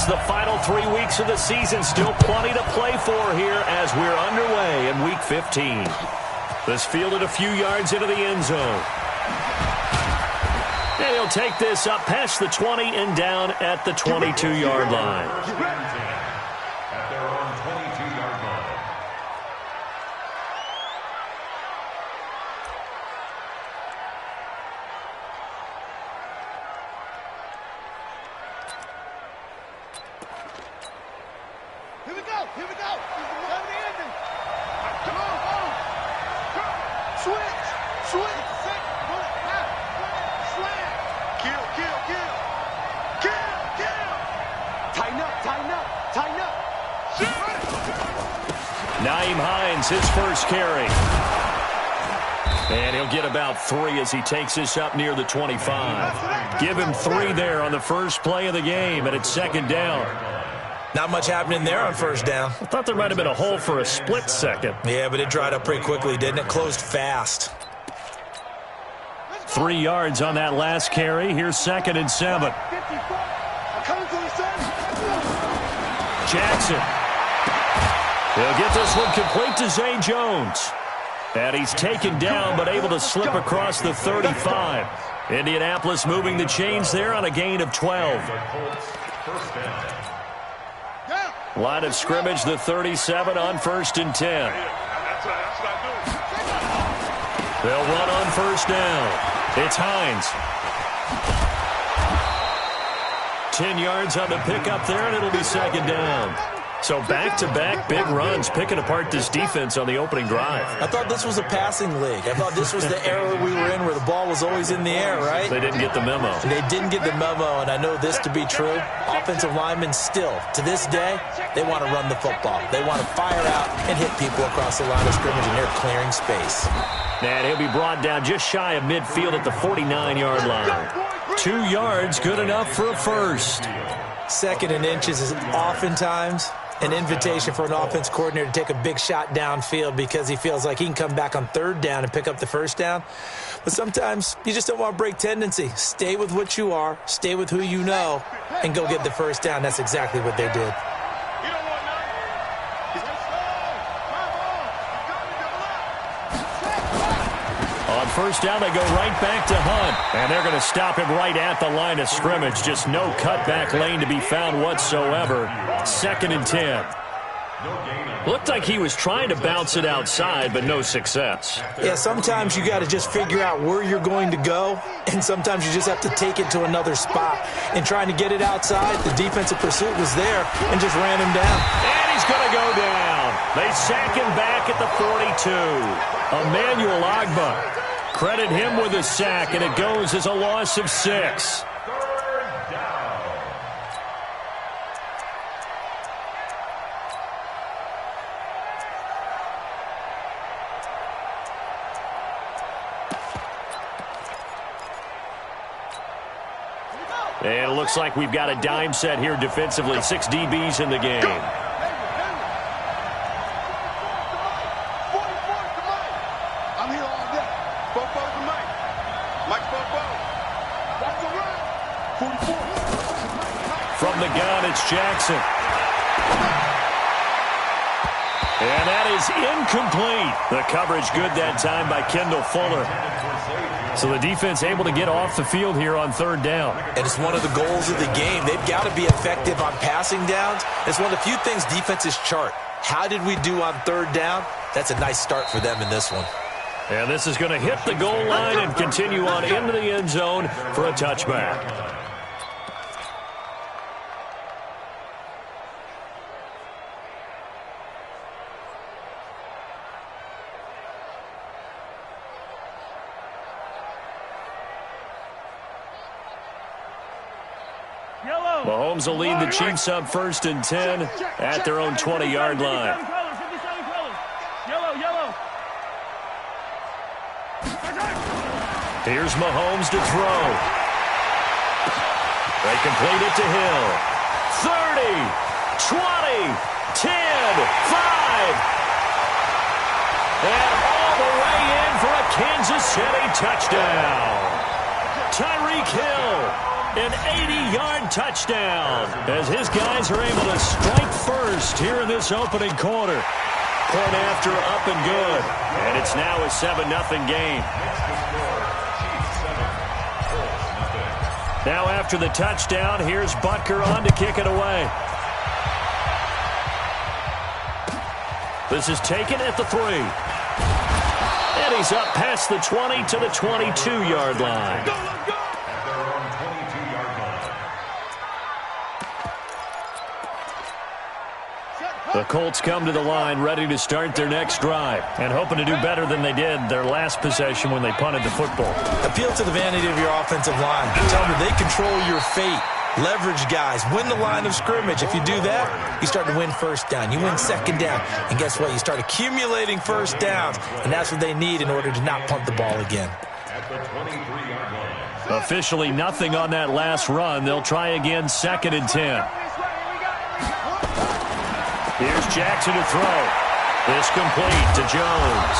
the final 3 weeks of the season. Still plenty to play for here as we're underway in Week 15. This fielded a few yards into the end zone. And he'll take this up past the 20 and down at the 22-yard line. At their own 22-yard line. Here we go. Here we go. Come the ending. Come on. Switch. Switch. Slam. Kill. Tighten up. Nyheim Hines, his first carry. And he'll get about 3 as he takes this up near the 25. Give him 3 there on the first play of the game, and it's second down. Not much happening there on first down. I thought there might have been a hole for a split second. Yeah, but it dried up pretty quickly, didn't it? Closed fast. 3 yards on that last carry. Here's 2nd and 7. Jackson. He'll get this one complete to Zay Jones. And he's taken down but able to slip across the 35. Indianapolis moving the chains there on a gain of 12. Line of scrimmage, the 37 on 1st and 10. They'll run on first down. It's Hines. 10 yards on the pickup there, and it'll be second down. So back-to-back big runs, picking apart this defense on the opening drive. I thought this was a passing league. I thought this was the era we were in where the ball was always in the air, right? They didn't get the memo. They didn't get the memo, and I know this to be true. Offensive linemen still, to this day, they want to run the football. They want to fire out and hit people across the line of scrimmage, and they're clearing space. And he'll be brought down just shy of midfield at the 49-yard line. 2 yards, good enough for a first. 2nd and inches is oftentimes an invitation for an offense coordinator to take a big shot downfield because he feels like he can come back on 3rd down and pick up the first down. But sometimes you just don't want to break tendency. Stay with what you are, stay with who you know, and go get the first down. That's exactly what they did. On first down, they go right back to Hunt. And they're going to stop him right at the line of scrimmage. Just no cutback lane to be found whatsoever. 2nd and 10. Looked like he was trying to bounce it outside, but no success. Yeah, sometimes you got to just figure out where you're going to go, and sometimes you just have to take it to another spot. And trying to get it outside, the defensive pursuit was there and just ran him down. And he's going to go down. They sack him back at the 42. Emmanuel Ogbah. Credit him with a sack, and it goes as a loss of 6. And it looks like we've got a dime set here defensively. 6 DBs in the game. I'm here all day. Bobo's the Mike. Mike Bobo. That's the run. 44. From the gun, it's Jackson. And that is incomplete. The coverage good that time by Kendall Fuller. So the defense able to get off the field here on 3rd down. And it's one of the goals of the game. They've got to be effective on passing downs. It's one of the few things defenses chart. How did we do on 3rd down? That's a nice start for them in this one. And this is going to hit the goal line and continue on into the end zone for a touchback. Mahomes will lead the Chiefs up 1st and 10 at their own 20-yard line. Here's Mahomes to throw. They complete it to Hill. 30, 20, 10, 5. And all the way in for a Kansas City touchdown. Tyreek Hill An 80-yard touchdown as his guys are able to strike first here in this opening quarter. Point after up and good. And it's now a 7-0 game. Now after the touchdown, here's Butker on to kick it away. This is taken at the 3. And he's up past the 20 to the 22-yard line. The Colts come to the line ready to start their next drive and hoping to do better than they did their last possession when they punted the football. Appeal to the vanity of your offensive line. Tell them they control your fate. Leverage guys. Win the line of scrimmage. If you do that, you start to win first down. You win second down. And guess what? You start accumulating first downs. And that's what they need in order to not punt the ball again. Officially nothing on that last run. They'll try again 2nd and 10. Here's Jackson to throw. This complete to Jones.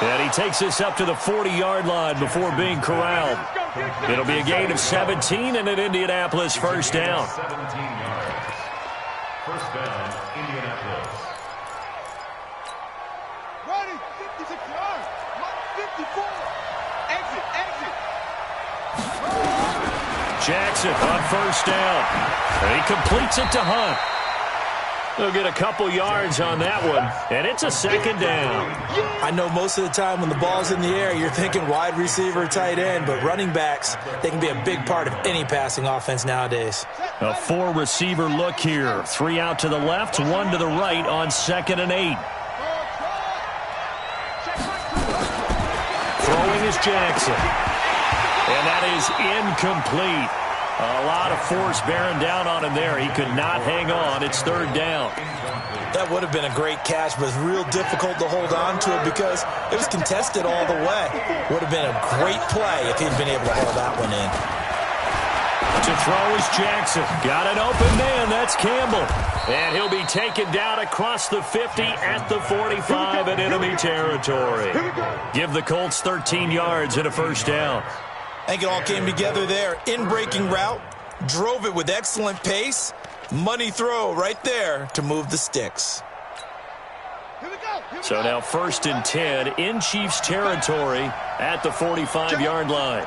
And he takes this up to the 40-yard line before being corralled. It'll be a gain of 17 and an Indianapolis first down. 17 yards. First down, Indianapolis. Ready, 56 yards. 54. Exit. Jackson on first down. And he completes it to Hunt. They'll get a couple yards on that one, and it's a 2nd down. I know most of the time when the ball's in the air, you're thinking wide receiver, tight end, but running backs, they can be a big part of any passing offense nowadays. A 4-receiver look here. 3 out to the left, 1 to the right on 2nd and 8. Throwing is Jackson. And that is incomplete. A lot of force bearing down on him there. He could not hang on. It's 3rd down. That would have been a great catch, but it's real difficult to hold on to it because it was contested all the way. Would have been a great play if he'd been able to hold that one in. To throw is Jackson. Got an open man. That's Campbell. And he'll be taken down across the 50 at the 45 in enemy territory. Give the Colts 13 yards and a first down. I think it all came together there. In-breaking route, drove it with excellent pace. Money throw right there to move the sticks. So now 1st and 10 in Chiefs territory at the 45-yard line.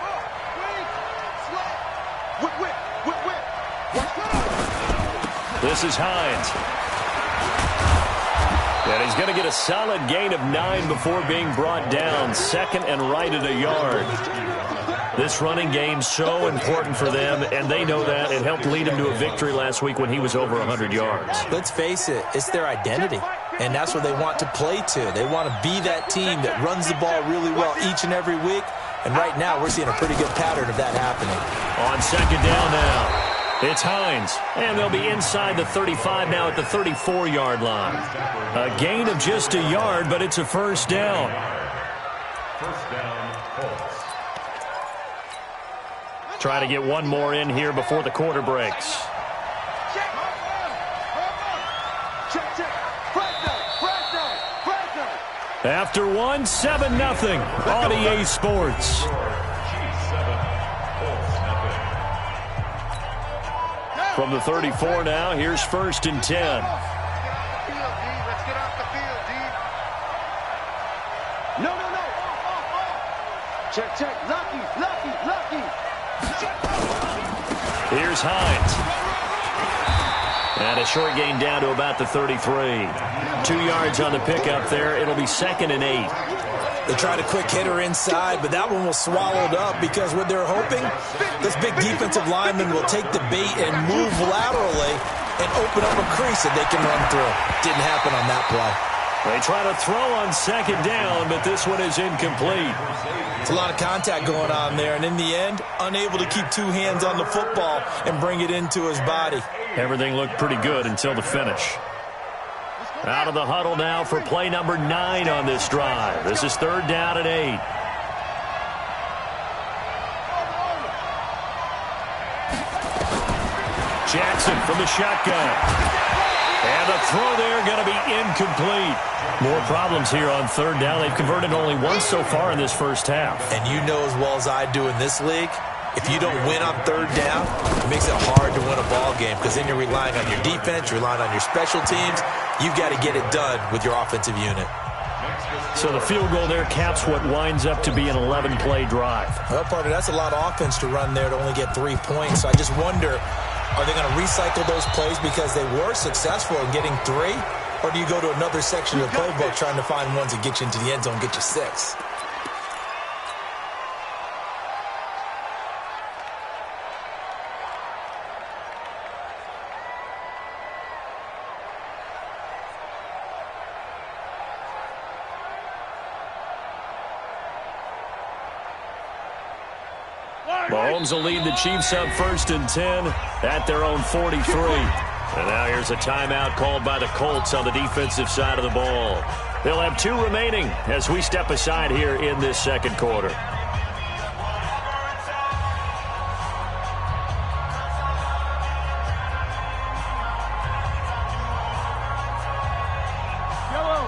This is Hines. And he's going to get a solid gain of 9 before being brought down. 2nd and right at a yard. This running game so important for them, and they know that. It helped lead him to a victory last week when he was over 100 yards. Let's face it, it's their identity, and that's what they want to play to. They want to be that team that runs the ball really well each and every week, and right now we're seeing a pretty good pattern of that happening. On 2nd down now, it's Hines, and they'll be inside the 35 now at the 34-yard line. A gain of just a yard, but it's a first down. First down, Colts. Try to get one more in here before the quarter breaks. After 1, 7-0 on EA Sports. From the 34 now, here's 1st and 10. No. Check. Lucky. Here's Hines. And a short gain down to about the 33. 2 yards on the pickup there. It'll be 2nd and 8. They tried a quick hitter inside, but that one was swallowed up because what they're hoping, this big defensive lineman will take the bait and move laterally and open up a crease that they can run through. Didn't happen on that play. They try to throw on 2nd down, but this one is incomplete. It's a lot of contact going on there, and in the end, unable to keep 2 hands on the football and bring it into his body. Everything looked pretty good until the finish. Out of the huddle now for play number 9 on this drive. This is 3rd down and 8. Jackson from the shotgun. And the throw there going to be incomplete. More problems here on 3rd down. They've converted only once so far in this first half. And you know as well as I do in this league, if you don't win on third down, it makes it hard to win a ball game because then you're relying on your defense, you're relying on your special teams. You've got to get it done with your offensive unit. So the field goal there caps what winds up to be an 11-play drive. Well, partner, that's a lot of offense to run there to only get 3 points. So I just wonder, are they going to recycle those plays because they were successful in getting 3? Or do you go to another section of the playbook trying to find ones that get you into the end zone, get you 6? Mahomes will lead the Chiefs up 1st and 10 at their own 43. And now here's a timeout called by the Colts on the defensive side of the ball. They'll have 2 remaining as we step aside here in this second quarter.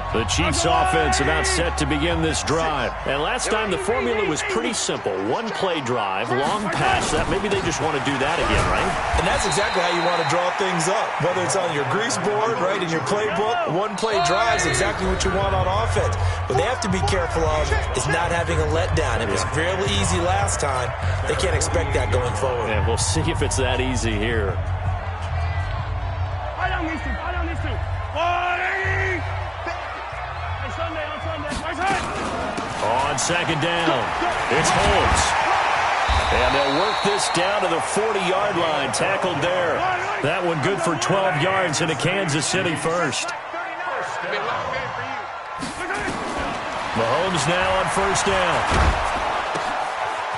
The Chiefs offense about set to begin this drive. And last time the formula was pretty simple. 1-play drive, long pass. That maybe they just want to do that again, right? And that's exactly how you want to draw things up. Whether it's on your grease board, right, in your playbook, 1-play drive is exactly what you want on offense. What they have to be careful of is not having a letdown. It was fairly easy last time. They can't expect that going forward. And we'll see if it's that easy here. On second down, it's Holmes. And they'll work this down to the 40-yard line. Tackled there. That one good for 12 yards into Kansas City first. Mahomes now on 1st down.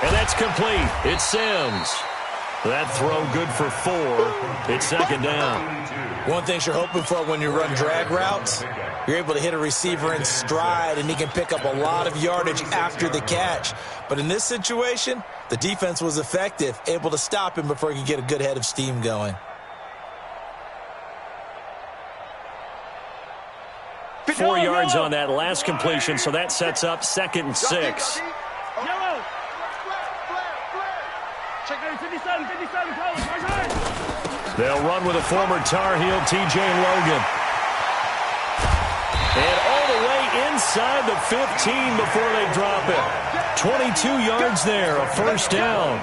And that's complete. It's Sims. That throw good for 4. It's 2nd down. One thing you're hoping for when you run drag routes, you're able to hit a receiver in stride, and he can pick up a lot of yardage after the catch. But in this situation, the defense was effective, able to stop him before he could get a good head of steam going. 4 yards on that last completion, so that sets up 2nd and 6. They'll run with a former Tar Heel, T.J. Logan. And all the way inside the 15 before they drop it. 22 yards there, a 1st down.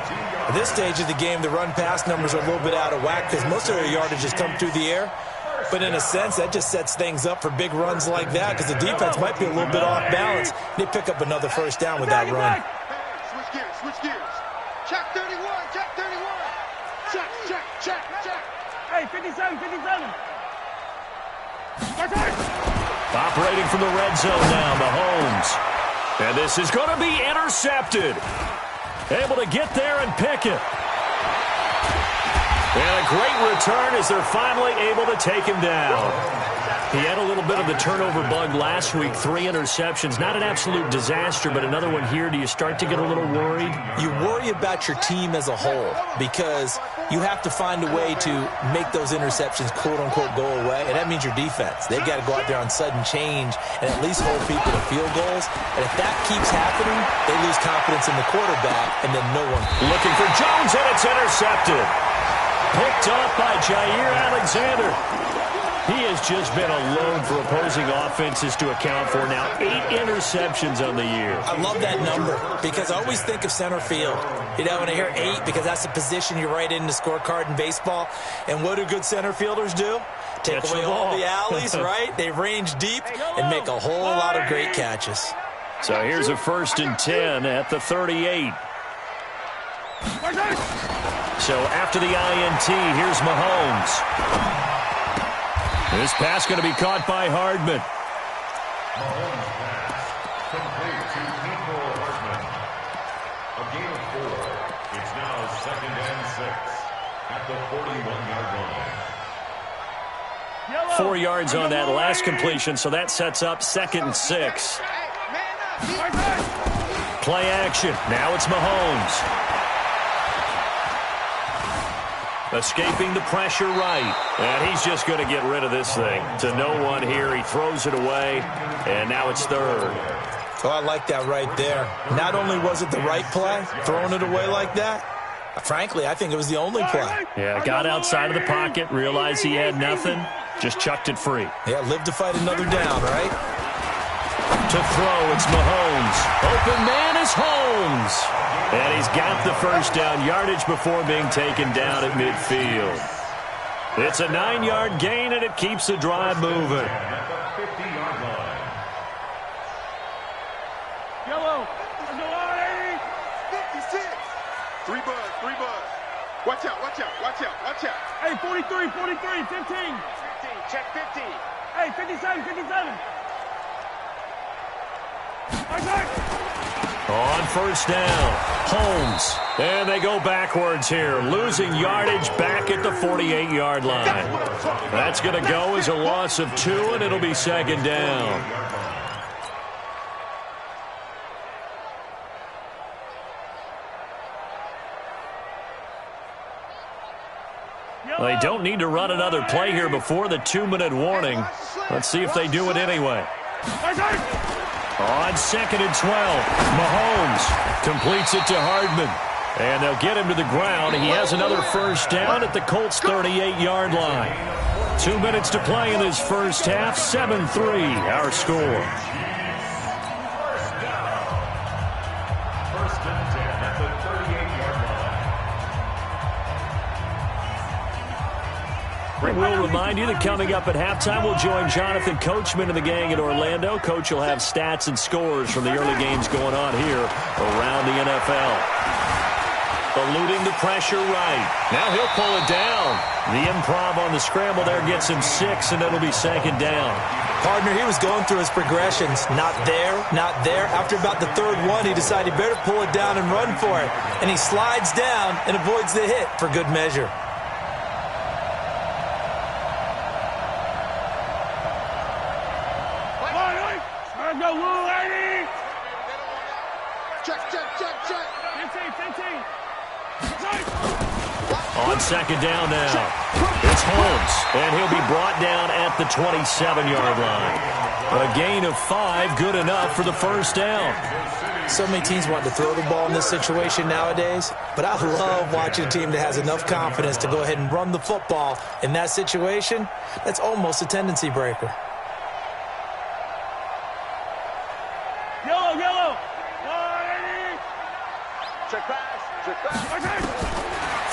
At this stage of the game, the run-pass numbers are a little bit out of whack because most of their yardage has come through the air. But in a sense, that just sets things up for big runs like that because the defense might be a little bit off balance. They pick up another 1st down with that run. Switch gears. Check 31, check 31. Check. Hey, 57. Operating from the red zone now, Mahomes. And this is going to be intercepted. Able to get there and pick it. And a great return as they're finally able to take him down. He had a little bit of the turnover bug last week, 3 interceptions. Not an absolute disaster, but another one here. Do you start to get a little worried? You worry about your team as a whole because you have to find a way to make those interceptions, quote-unquote, go away, and that means your defense. They've got to go out there on sudden change and at least hold people to field goals. And if that keeps happening, they lose confidence in the quarterback, and then no one. Looking for Jones, and it's intercepted. Picked off by Jair Alexander. He has just been a load for opposing offenses to account for now. 8 interceptions on the year. I love that number because I always think of center field. You know, when I hear 8, because that's the position you write in the scorecard in baseball. And what do good center fielders do? Take away all the alleys, right? They range deep and make a whole lot of great catches. So here's a 1st and 10 at the 38. So after the INT, here's Mahomes. This pass going to be caught by Hardman. Mahomes pass complete to Nico Hardman. A gain of 4. It's now 2nd and 6 at the 41-yard line. 4 yards on that last completion, so that sets up 2nd and 6. Play action. Now it's Mahomes. Escaping the pressure right. And he's just going to get rid of this thing. To no one here. He throws it away. And now it's 3rd. Oh, I like that right there. Not only was it the right play, throwing it away like that, Frankly, I think it was the only play. Yeah, got outside of the pocket, realized he had nothing, just chucked it free. Yeah, live to fight another down, right? To throw, it's Mahomes. Open man is Holmes. And he's got the first down yardage before being taken down at midfield. It's a 9-yard gain, and it keeps the drive moving. Yellow. 56. 3 buds. Watch out. Hey, 43, 15. 15, check 15. Hey, 57. On first down, Holmes. And they go backwards here, losing yardage back at the 48-yard line. That's going to go as a loss of 2, and it'll be second down. They don't need to run another play here before the 2-minute warning. Let's see if they do it anyway. On 2nd and 12, Mahomes completes it to Hardman. And they'll get him to the ground. He has another first down at the Colts' 38-yard line. 2 minutes to play in this first half. 7-3, our score. First and 10 at the 38-yard line. We'll remind you that coming up at halftime, we'll join Jonathan Coachman and the gang in Orlando. Coach will have stats and scores from the early games going on here around the NFL. Eluding the pressure right. Now he'll pull it down. The improv on the scramble there gets him 6, and it'll be second down. Partner, he was going through his progressions. Not there. After about the third one, he decided he better pull it down and run for it. And he slides down and avoids the hit for good measure. Go, little lady! Check. 15. On second down now, it's Holmes, and he'll be brought down at the 27-yard line. A gain of 5, good enough for the first down. So many teams want to throw the ball in this situation nowadays, but I love watching a team that has enough confidence to go ahead and run the football. In that situation, that's almost a tendency breaker. Yellow! Check pass.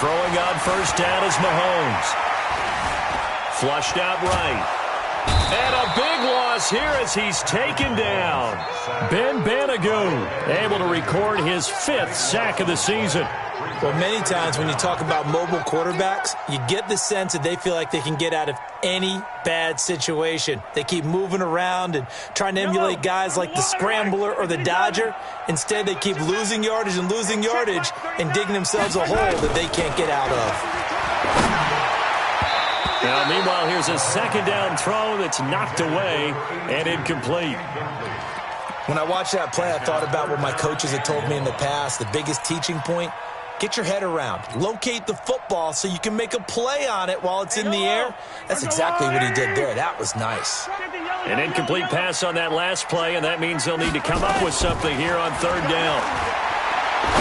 Throwing on first down is Mahomes. Flushed out right. And a big loss here as he's taken down. Ben Banagoo able to record his 5th sack of the season. Well, many times when you talk about mobile quarterbacks, you get the sense that they feel like they can get out of any bad situation. They keep moving around and trying to emulate guys like the Scrambler or the Dodger. Instead, they keep losing yardage and digging themselves a hole that they can't get out of. Now, meanwhile, here's a second down throw that's knocked away and incomplete. When I watched that play, I thought about what my coaches had told me in the past. The biggest teaching point, get your head around. Locate the football so you can make a play on it while it's in the air. That's exactly what he did there. That was nice. An incomplete pass on that last play, and that means they'll need to come up with something here on third down.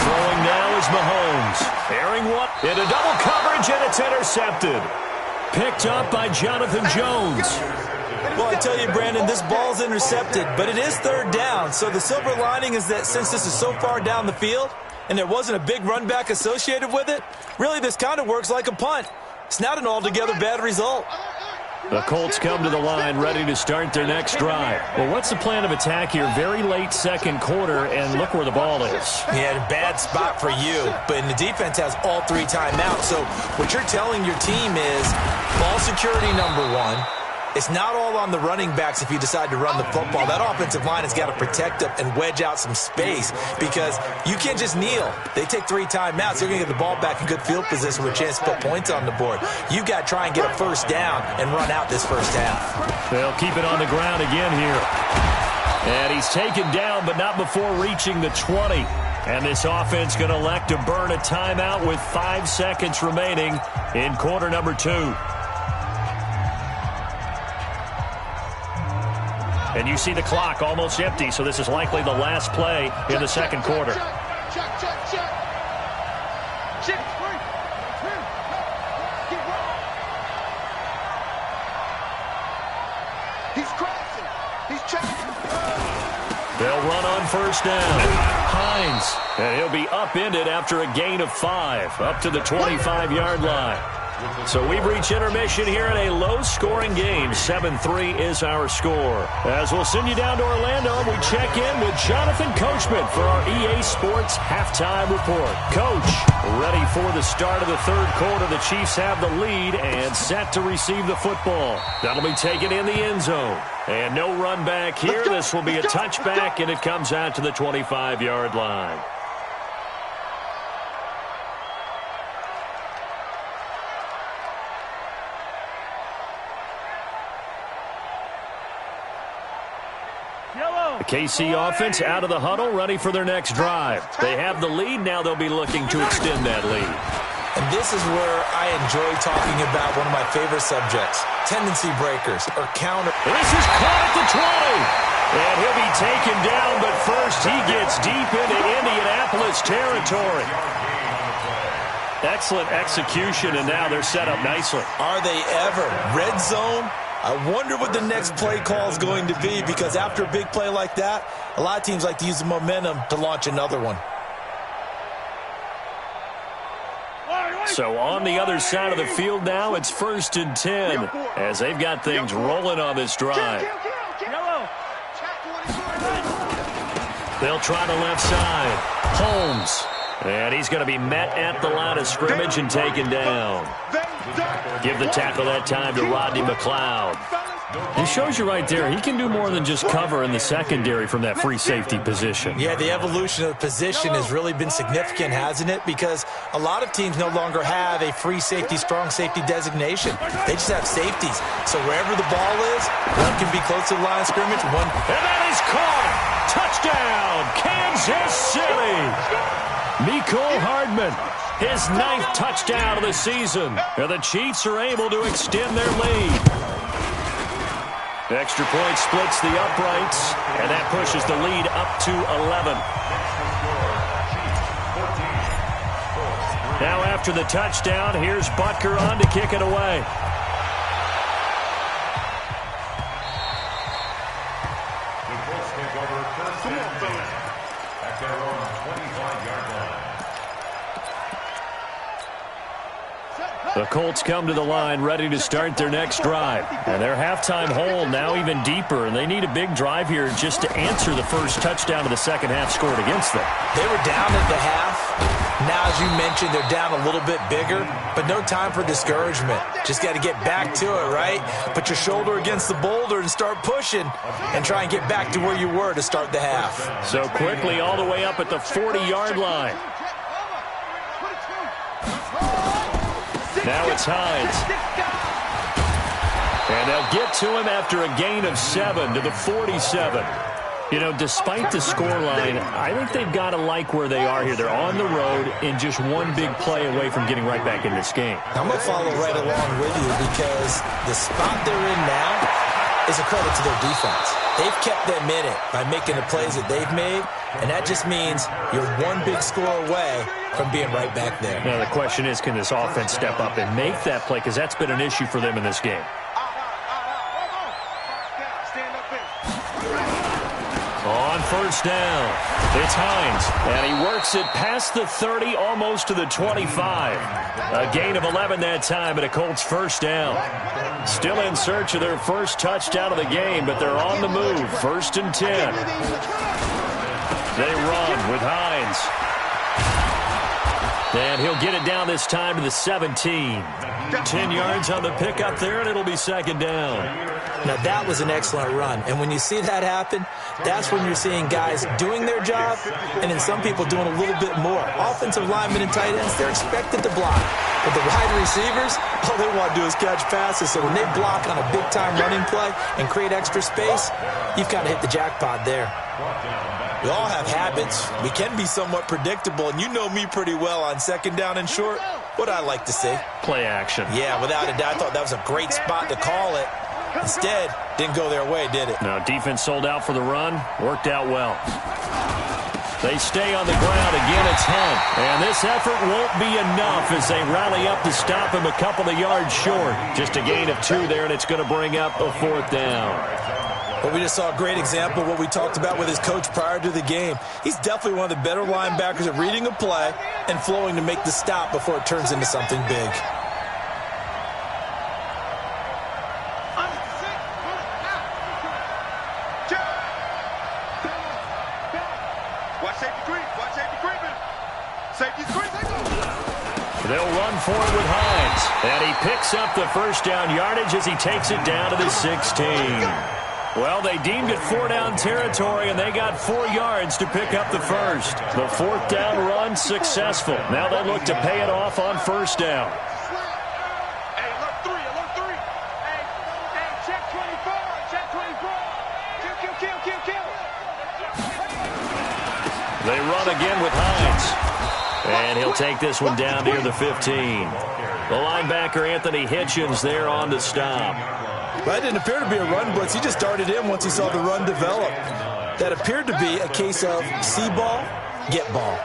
Throwing now is Mahomes. Airing one into double coverage, and it's intercepted. Picked up by Jonathan Jones. Well, I tell you, Brandon, this ball's intercepted, but it is third down. So the silver lining is that since this is so far down the field and there wasn't a big run back associated with it, really this kind of works like a punt. It's not an altogether bad result. The Colts come to the line ready to start their next drive. Well, what's the plan of attack here? Very late second quarter, and look where the ball is. Yeah, bad spot for you, but the defense has all 3 timeouts. So what you're telling your team is ball security number 1. It's not all on the running backs if you decide to run the football. That offensive line has got to protect them and wedge out some space because you can't just kneel. They take 3 timeouts. They're going to get the ball back in good field position with a chance to put points on the board. You've got to try and get a first down and run out this first half. They'll keep it on the ground again here. And he's taken down, but not before reaching the 20. And this offense going to elect to burn a timeout with 5 seconds remaining in quarter number 2. And you see the clock almost empty, so this is likely the last play in the second quarter. Check. He's crashing. He's chasing. They'll run on first down. Hines. And he'll be upended after a gain of 5, up to the 25-yard line. So we've reached intermission here in a low-scoring game. 7-3 is our score. As we'll send you down to Orlando, we check in with Jonathan Coachman for our EA Sports Halftime Report. Coach, ready for the start of the third quarter. The Chiefs have the lead and set to receive the football. That'll be taken in the end zone. And no run back here. This will be a touchback, and it comes out to the 25-yard line. The KC offense out of the huddle, ready for their next drive. They have the lead. Now they'll be looking to extend that lead. And this is where I enjoy talking about one of my favorite subjects, tendency breakers or counter. This is caught at the 20. And he'll be taken down, but first he gets deep into Indianapolis territory. Excellent execution, and now they're set up nicely. Are they ever? Red zone? I wonder what the next play call is going to be, because after a big play like that, a lot of teams like to use the momentum to launch another one. So on the other side of the field now, it's 1st and 10 as they've got things rolling on this drive. They'll try the left side. Holmes. And he's going to be met at the line of scrimmage and taken down. Give the tackle that time to Rodney McLeod. He shows you right there, he can do more than just cover in the secondary from that free safety position. Yeah, the evolution of the position has really been significant, hasn't it? Because a lot of teams no longer have a free safety, strong safety designation. They just have safeties. So wherever the ball is, one can be close to the line of scrimmage, one. And that is caught! Touchdown, Kansas City! Mecole Hardman, his 9th touchdown of the season. And the Chiefs are able to extend their lead. Extra point splits the uprights, and that pushes the lead up to 11. Now after the touchdown, here's Butker on to kick it away. The Colts come to the line ready to start their next drive. And their halftime hole now even deeper, and they need a big drive here just to answer the first touchdown of the second half scored against them. They were down at the half. Now, as you mentioned, they're down a little bit bigger, but no time for discouragement. Just got to get back to it, right? Put your shoulder against the boulder and start pushing and try and get back to where you were to start the half. So quickly all the way up at the 40-yard line. Now it's Hines. And they'll get to him after a gain of 7 to the 47. You know, despite the scoreline, I think they've got to like where they are here. They're on the road and just one big play away from getting right back in this game. I'm going to follow right along with you because the spot they're in now is a credit to their defense. They've kept them in it by making the plays that they've made, and that just means you're one big score away from being right back there. Now, the question is, can this offense step up and make that play? Because that's been an issue for them in this game. On first down, it's Hines, and he works it past the 30, almost to the 25. A gain of 11 that time, and a Colts first down. Still in search of their first touchdown of the game, but they're on the move. 1st and 10. They run with Hines. And he'll get it down this time to the 17. 10 yards on the pickup there, and it'll be 2nd down. Now, that was an excellent run. And when you see that happen, that's when you're seeing guys doing their job and then some people doing a little bit more. Offensive linemen and tight ends, they're expected to block. But the wide receivers, all they want to do is catch passes. So when they block on a big-time running play and create extra space, you've kind of hit the jackpot there. We all have habits. We can be somewhat predictable, and you know me pretty well on 2nd down and short. What I like to see. Play action. Yeah, without a doubt. I thought that was a great spot to call it. Instead, didn't go their way, did it? No, defense sold out for the run. Worked out well. They stay on the ground. Again, it's Hunt. And this effort won't be enough as they rally up to stop him a couple of yards short. Just a gain of 2 there, and it's going to bring up a 4th down. Well, we just saw a great example of what we talked about with his coach prior to the game. He's definitely one of the better linebackers at reading a play and flowing to make the stop before it turns into something big. They'll run for it with Hines. And he picks up the first down yardage as he takes it down to the 16. Well, they deemed it 4-down territory, and they got 4 yards to pick up the first. The 4th down run successful. Now they look to pay it off on 1st down. Hey, alert 3, alert 3. Hey, check 24, check 24. Kill. They run again with Hines. And he'll take this one down near the 15. The linebacker, Anthony Hitchens, there on the stop. That didn't appear to be a run blitz. He just darted in once he saw the run develop. That appeared to be a case of see ball, get ball.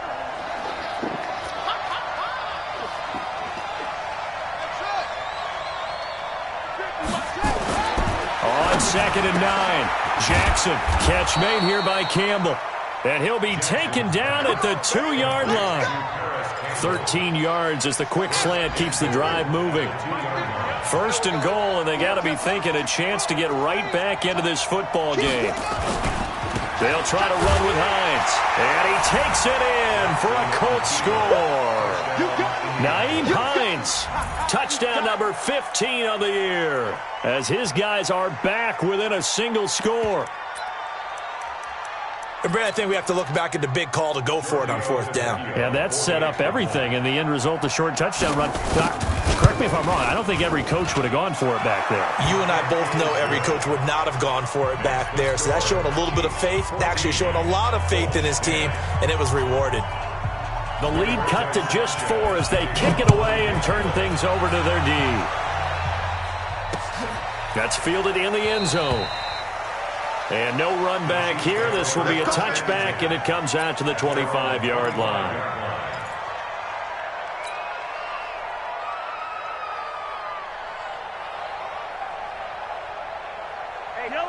On 2nd and 9, Jackson. Catch made here by Campbell. And he'll be taken down at the 2-yard line. 13 yards as the quick slant keeps the drive moving. 1st and goal, and they got to be thinking a chance to get right back into this football game. They'll try to run with Hines. And he takes it in for a Colts score. Nyheim Hines, touchdown number 15 on the year, as his guys are back within a single score. And Brad, I think we have to look back at the big call to go for it on 4th down. Yeah, that set up everything, and the end result, the short touchdown run. Correct me if I'm wrong. I don't think every coach would have gone for it back there. You and I both know every coach would not have gone for it back there. So that's showing a little bit of faith, actually showing a lot of faith in his team, and it was rewarded. The lead cut to just 4 as they kick it away and turn things over to their D. That's fielded in the end zone. And no run back here. This will be a touchback, and it comes out to the 25-yard line.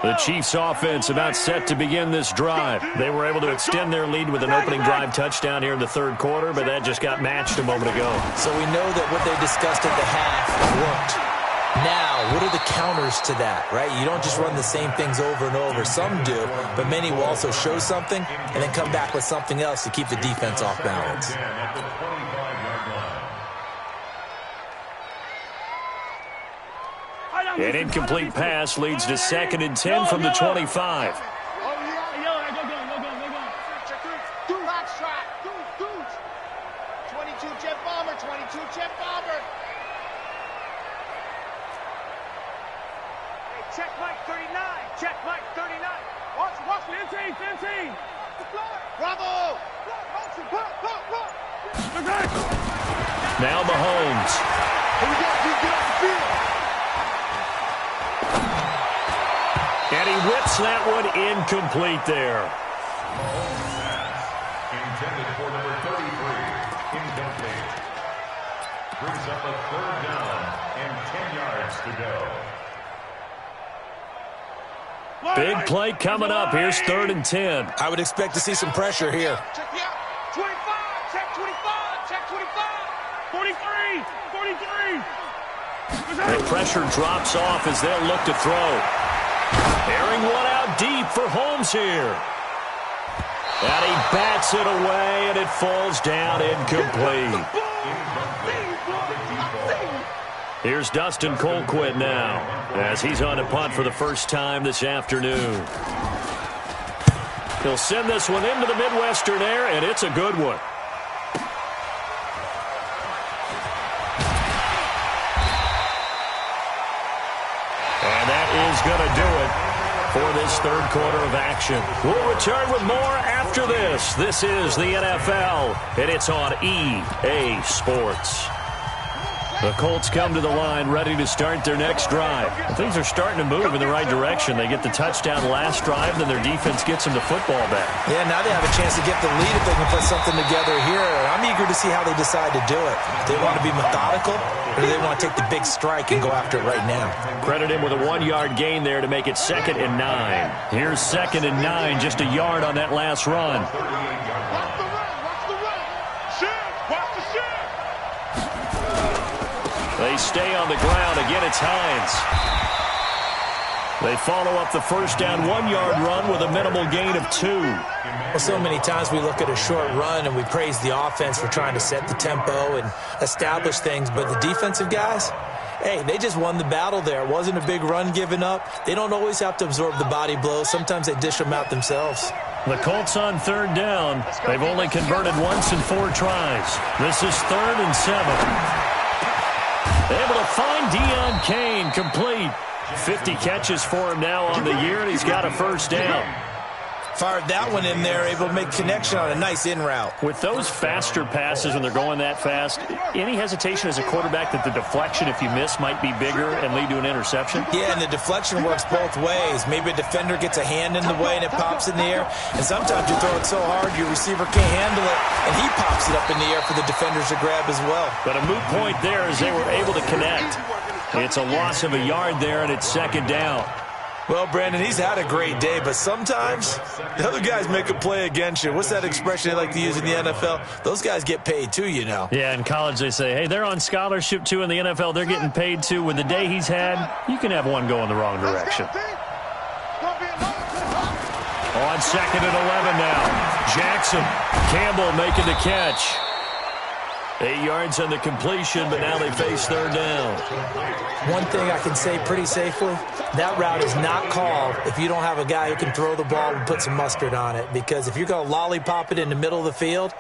The Chiefs' offense about set to begin this drive. They were able to extend their lead with an opening drive touchdown here in the 3rd quarter, but that just got matched a moment ago. So we know that what they discussed at the half worked. Now, what are the counters to that, right? You don't just run the same things over and over. Some do, but many will also show something and then come back with something else to keep the defense off balance. An incomplete pass leads to 2nd and 10 from the 25. Check Mike 39. Check Mike 39. Watch it. NT. Bravo. Now Mahomes. Here we go. Get off the field. And he whips that one incomplete there. Mahomes pass intended for number 33. Incomplete. Brings up a 3rd down and 10 yards to go. Big play coming up. Here's 3rd and 10. I would expect to see some pressure here. Check me out. 25. Check 25. Check 25. 43. 43. The pressure drops off as they'll look to throw. Airing one out deep for Holmes here. And he bats it away, and it falls down incomplete. Here's Dustin Colquitt now, as he's on a punt for the first time this afternoon. He'll send this one into the Midwestern air, and it's a good one. And that is going to do it for this 3rd quarter of action. We'll return with more after this. This is the NFL, and it's on EA Sports. The Colts come to the line ready to start their next drive. Things are starting to move in the right direction. They get the touchdown last drive, then their defense gets them the football back. Yeah, now they have a chance to get the lead if they can put something together here. I'm eager to see how they decide to do it. Do they want to be methodical, or do they want to take the big strike and go after it right now? Credit him with a 1-yard gain there to make it 2nd and 9. Here's 2nd and 9, just a yard on that last run. They stay on the ground. Again, it's Hines. They follow up the first down 1-yard run with a minimal gain of 2. Well, so many times we look at a short run and we praise the offense for trying to set the tempo and establish things, but the defensive guys, hey, they just won the battle there. It wasn't a big run given up. They don't always have to absorb the body blows. Sometimes they dish them out themselves. The Colts on 3rd down. They've only converted once in 4 tries. This is 3rd and 7. Able to find Deion Kane, complete. 50 catches for him now on the year, and he's got a first down. Fired that one in there, able to make connection on a nice in route. With those faster passes when they're going that fast, any hesitation as a quarterback that the deflection, if you miss, might be bigger and lead to an interception? Yeah, and the deflection works both ways. Maybe a defender gets a hand in the way and it pops in the air, and sometimes you throw it so hard your receiver can't handle it, and he pops it up in the air for the defenders to grab as well. But a moot point there as they were able to connect. It's a loss of a yard there, and it's 2nd down. Well, Brandon, he's had a great day, but sometimes the other guys make a play against you. What's that expression they like to use in the NFL? Those guys get paid too, you know. Yeah, in college they say, hey, they're on scholarship too. In the NFL, they're getting paid too. With the day he's had, you can have one go in the wrong direction. On 2nd and 11 now. Jackson. Campbell making the catch. 8 yards on the completion, but now they face 3rd down. One thing I can say pretty safely, that route is not called if you don't have a guy who can throw the ball and put some mustard on it. Because if you're going to lollipop it in the middle of the field,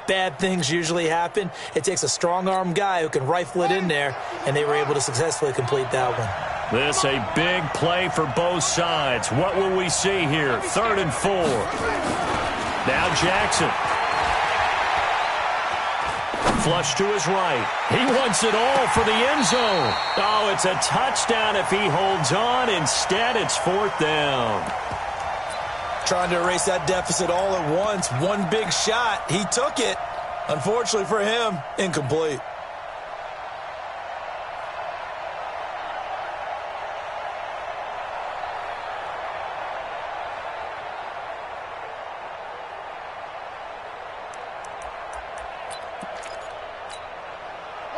bad things usually happen. It takes a strong-arm guy who can rifle it in there, and they were able to successfully complete that one. This a big play for both sides. What will we see here? 3rd and 4. Now Jackson. Flush to his right. He wants it all for the end zone. Oh, it's a touchdown if he holds on. Instead, it's 4th down. Trying to erase that deficit all at once. One big shot. He took it. Unfortunately for him, incomplete.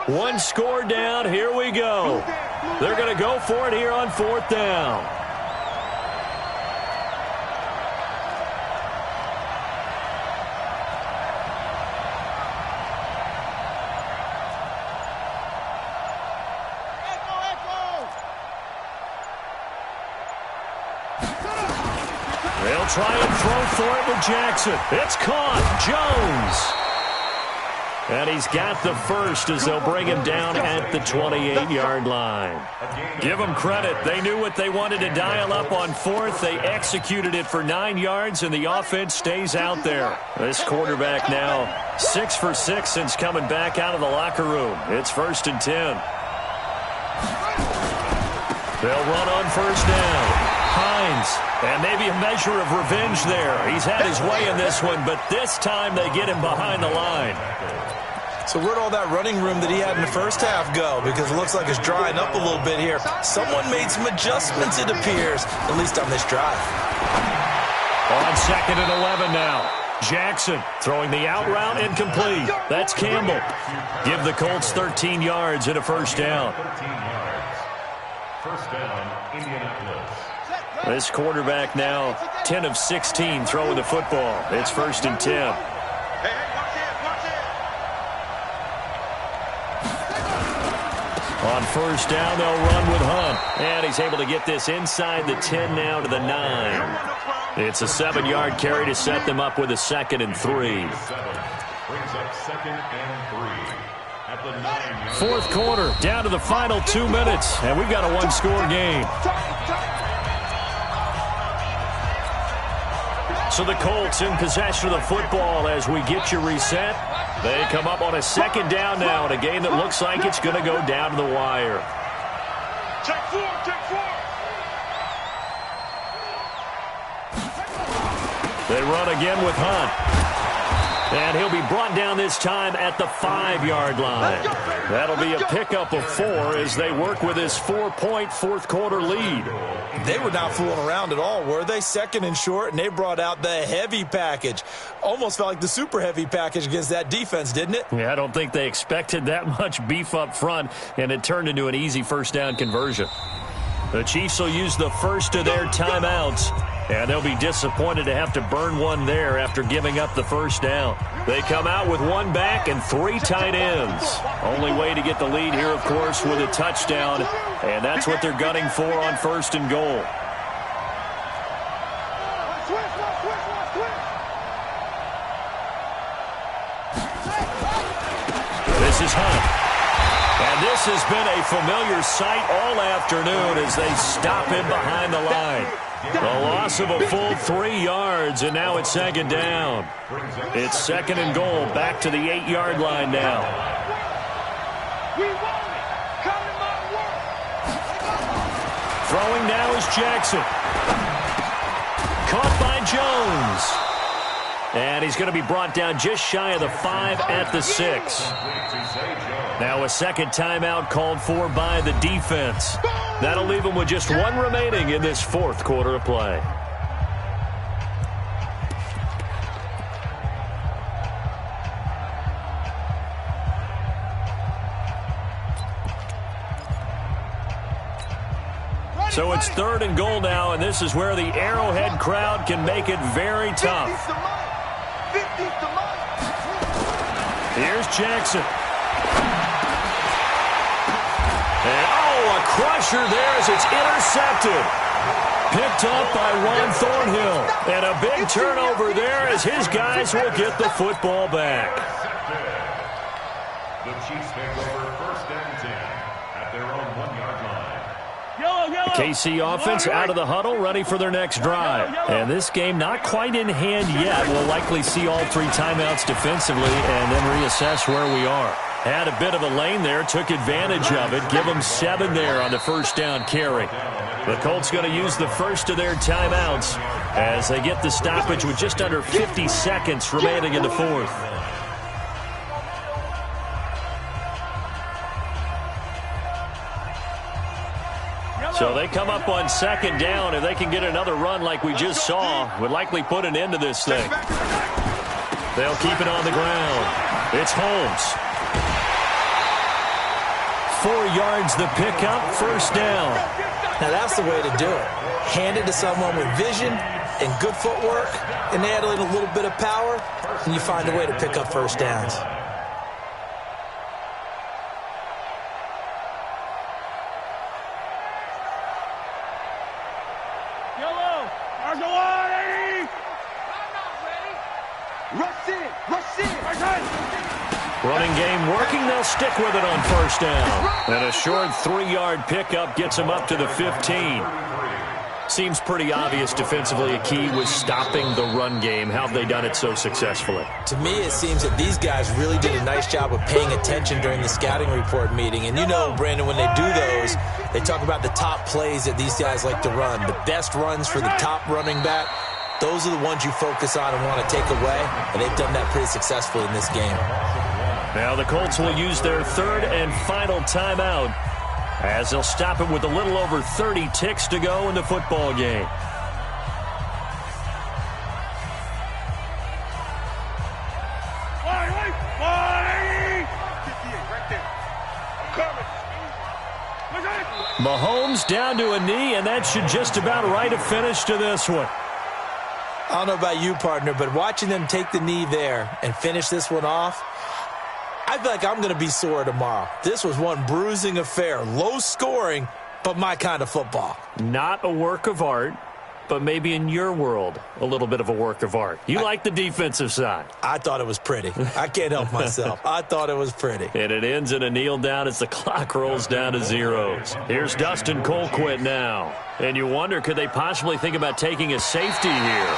One score down. Here we go. They're going to go for it here on 4th down. They'll try and throw for it with Jackson. It's caught. Jones. And he's got the first as they'll bring him down at the 28-yard line. Give them credit. They knew what they wanted to dial up on 4th. They executed it for 9 yards, and the offense stays out there. This quarterback now 6 for 6 since coming back out of the locker room. It's 1st and 10. They'll run on 1st down. Hines, and maybe a measure of revenge there. He's had his way in this one, but this time they get him behind the line. So where'd all that running room that he had in the first half go? Because it looks like it's drying up a little bit here. Someone made some adjustments, it appears, at least on this drive. On 2nd and 11 now. Jackson throwing the out route incomplete. That's Campbell. Give the Colts 13 yards and a 1st down. 13 yards. 1st down, Indianapolis. This quarterback now 10 of 16 throwing the football. It's 1st and 10. On 1st down, they'll run with Hunt. And he's able to get this inside the 10 now to the 9. It's a 7-yard carry to set them up with a 2nd and 3. Brings up 2nd and 3 at the 9-yard. 4th quarter, down to the final 2 minutes, and we've got a one-score game. So the Colts in possession of the football as we get you reset. They come up on a second down now in a game that looks like it's going to go down to the wire. Check four, check four. They run again with Hunt. And he'll be brought down this time at the 5-yard line. That'll be a pickup of 4 as they work with his 4-point fourth-quarter lead. They were not fooling around at all, were they? Second and short, and they brought out the heavy package. Almost felt like the super heavy package against that defense, didn't it? Yeah, I don't think they expected that much beef up front, and it turned into an easy first down conversion. The Chiefs will use the first of their timeouts, and they'll be disappointed to have to burn one there after giving up the first down. They come out with 1 back and 3 tight ends. Only way to get the lead here, of course, with a touchdown, and that's what they're gunning for on first and goal. This is Hunt. And this has been a familiar sight all afternoon as they stop him behind the line. A loss of a full 3 yards, and now it's second down. It's second and goal, back to the 8-yard line now. Throwing now is Jackson. Caught by Jones. And he's going to be brought down just shy of the 5 at the 6. Now a second timeout called for by the defense. That'll leave them with just 1 remaining in this fourth quarter of play. So it's third and goal now, and this is where the Arrowhead crowd can make it very tough. Here's Jackson. And, a crusher there as it's intercepted. Picked up by Ron Thornhill. And a big turnover there as his guys will get the football back. The Chiefs take over first and 10 at their own 1-yard line. KC offense out of the huddle, ready for their next drive. And this game not quite in hand yet. We'll likely see all 3 timeouts defensively and then reassess where we are. Had a bit of a lane there, took advantage of it. Give them 7 there on the first down carry. The Colts going to use the first of their timeouts as they get the stoppage with just under 50 seconds remaining in the fourth. So they come up on second down. If they can get another run like we just saw, would likely put an end to this thing. They'll keep it on the ground. It's Holmes. 4 yards the pickup, first down. Now that's the way to do it. Hand it to someone with vision and good footwork, and they add in a little bit of power, and you find a way to pick up first downs. Running game working, they'll stick with it on first down. And a short 3-yard pickup gets them up to the 15. Seems pretty obvious defensively a key was stopping the run game. How have they done it so successfully? To me, it seems that these guys really did a nice job of paying attention during the scouting report meeting. And you know, Brandon, when they do those, they talk about the top plays that these guys like to run. The best runs for the top running back. Those are the ones you focus on and want to take away, and they've done that pretty successfully in this game. Now the Colts will use their third and final timeout as they'll stop it with a little over 30 ticks to go in the football game. Mahomes down to a knee, and that should just about write a finish to this one. I don't know about you, partner, but watching them take the knee there and finish this one off, I feel like I'm going to be sore tomorrow. This was one bruising affair. Low scoring, but my kind of football. Not a work of art, but maybe in your world, a little bit of a work of art. You like the defensive side. I thought it was pretty. I can't help myself. I thought it was pretty. And it ends in a kneel down as the clock rolls down to zeros. Here's Dustin Colquitt now. And you wonder, could they possibly think about taking a safety here?